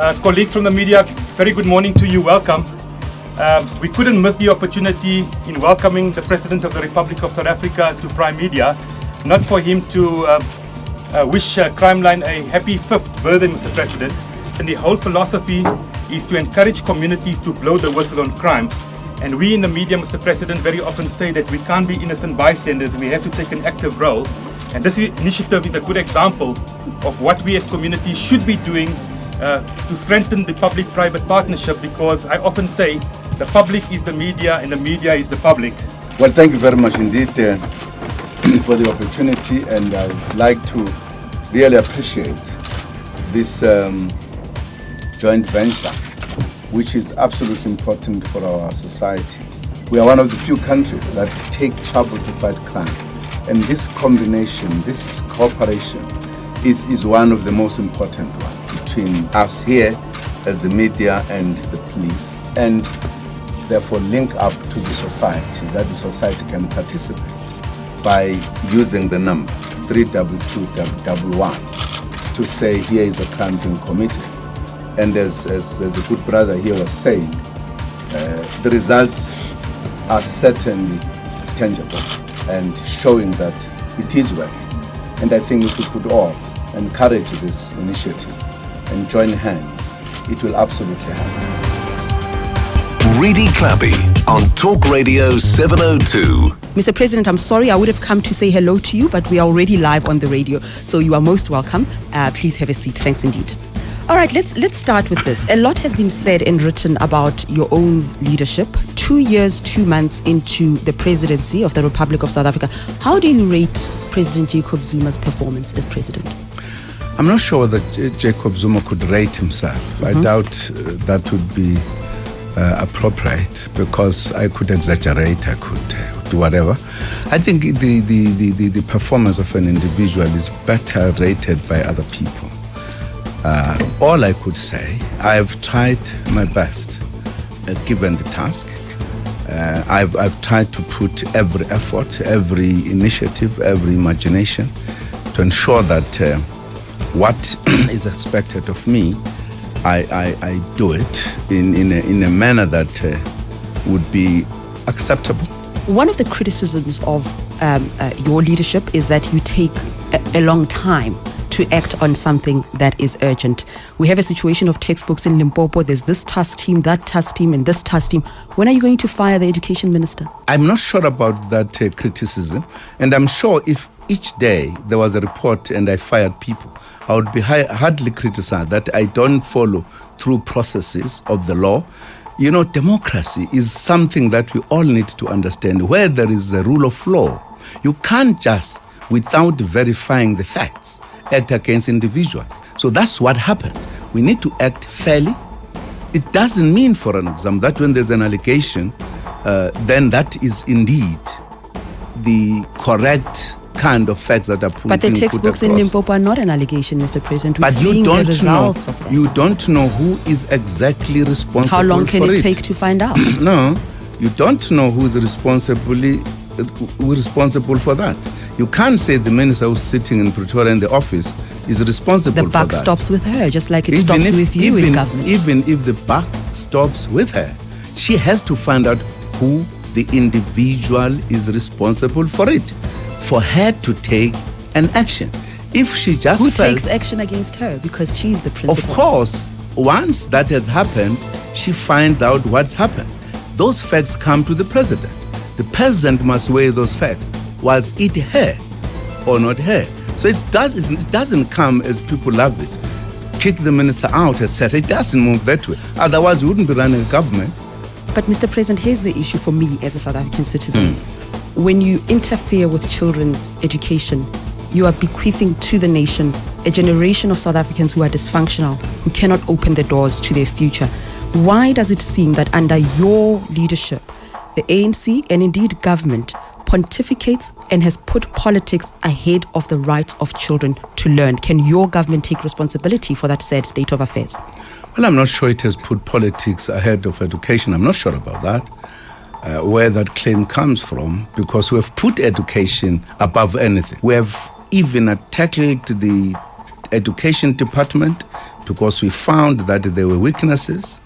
Colleagues from the media, very good morning to you. Welcome. We couldn't miss the opportunity in welcoming the President of the Republic of South Africa to Primedia, not for him to wish Crimeline a happy 5th birthday, Mr. President. And the whole philosophy is to encourage communities to blow the whistle on crime. And we in the media, Mr. President, very often say that we can't be innocent bystanders, we have to take an active role. And this initiative is a good example of what we as communities should be doing to strengthen the public-private partnership, because I often say the public is the media and the media is the public. Well, thank you very much indeed for the opportunity, and I'd like to really appreciate this joint venture, which is absolutely important for our society. We are one of the few countries that take trouble to fight crime. And this combination, this cooperation is one of the most important ones between us here as the media and the police, and therefore link up to the society, that the society can participate by using the number 32211 to say here is a crime being committed. And as a good brother here was saying, the results are certainly tangible and showing that it is working. And I think if we could all encourage this initiative and join hands, it will absolutely happen. Redi Thlabi on Talk Radio 702. Mr. President, I'm sorry, I would have come to say hello to you, but we are already live on the radio, so you are most welcome. Please have a seat. Thanks indeed. All right, let's start with this. A lot has been said and written about your own leadership. 2 years, 2 months into the presidency of the Republic of South Africa. How do you rate President Jacob Zuma's performance as president? I'm not sure that Jacob Zuma could rate himself. I doubt that would be appropriate, because I could exaggerate, I could do whatever. I think the performance of an individual is better rated by other people. All I could say, I've tried my best, given the task. I've tried to put every effort, every initiative, every imagination to ensure that what is expected of me, I do it in a manner that would be acceptable. One of the criticisms of your leadership is that you take a long time to act on something that is urgent. We have a situation of textbooks in Limpopo. There's this task team, that task team, and this task team. When are you going to fire the education minister? I'm not sure about that criticism. And I'm sure if each day there was a report and I fired people, I would be hardly criticized that I don't follow through processes of the law. You know, democracy is something that we all need to understand. Where there is a rule of law, you can't just, without verifying the facts, act against individuals. So that's what happened. We need to act fairly. It doesn't mean, for an example, that when there's an allegation, then that is indeed the correct kind of facts that are put. But the textbooks in Limpopo are not an allegation, Mr. President. We're seeing the results of that. You don't know who is exactly responsible for it. How long can it take to find out? No, you don't know who is responsible for that. You can't say the minister who's sitting in Pretoria in the office is responsible for that. The buck stops with her, just like it stops with you in government. Even if the buck stops with her, she has to find out who the individual is responsible for it, for her to take an action. If she just takes action against her, because she's the principal? Of course, once that has happened, she finds out what's happened. Those facts come to the president. The president must weigh those facts. Was it her or not her? So it doesn't come as people love it. Kick the minister out, etc. It doesn't move that way. Otherwise, we wouldn't be running a government. But Mr. President, here's the issue for me as a South African citizen. When you interfere with children's education, you are bequeathing to the nation a generation of South Africans who are dysfunctional, who cannot open the doors to their future. Why does it seem that under your leadership, the ANC and indeed government pontificates and has put politics ahead of the rights of children to learn? Can your government take responsibility for that sad state of affairs? Well, I'm not sure it has put politics ahead of education. I'm not sure about that, where that claim comes from, because we have put education above anything. We have even tackled the education department because we found that there were weaknesses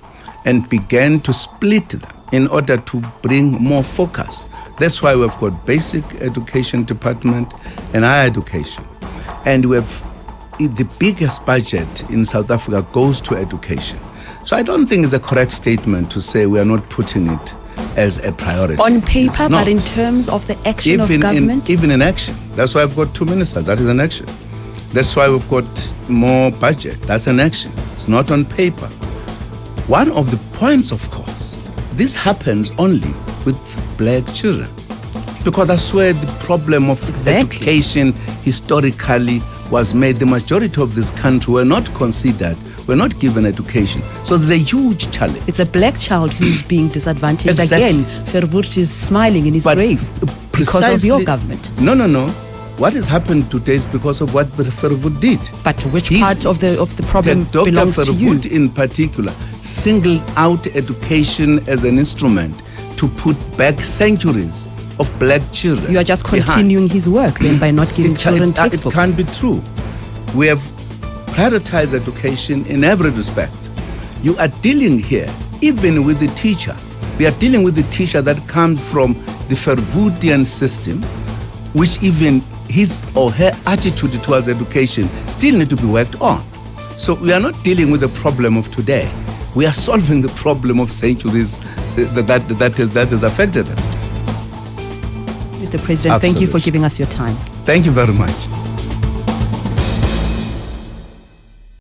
and began to split them in order to bring more focus. That's why we've got basic education department and higher education. And we have the biggest budget in South Africa goes to education. So I don't think it's a correct statement to say we are not putting it as a priority. On paper, It's not. but in terms of the action of government? Even in action. That's why I've got 2 ministers. That is an action. That's why we've got more budget. That's an action. It's not on paper. One of the points, of course, this happens only with black children, because that's where the problem of education historically was made. The majority of this country were not considered, were not given education. So there's a huge challenge. It's a black child who's being disadvantaged. Exactly. Again, Verwoerd is smiling in his grave because of your government. No. What has happened today is because of what Verwoerd did. But which part of the problem belongs to you? Dr. Verwoerd in particular singled out education as an instrument to put back centuries of black children. You are just continuing his work then by not giving children It textbooks. can't be true. We have prioritized education in every respect. You are dealing here even with the teacher. We are dealing with the teacher that comes from the Verwoerdian system, which even his or her attitude towards education still need to be worked on. So we are not dealing with the problem of today. We are solving the problem of centuries that has affected us. Mr. President, thank you for Absolutely. giving us your time. Thank you very much.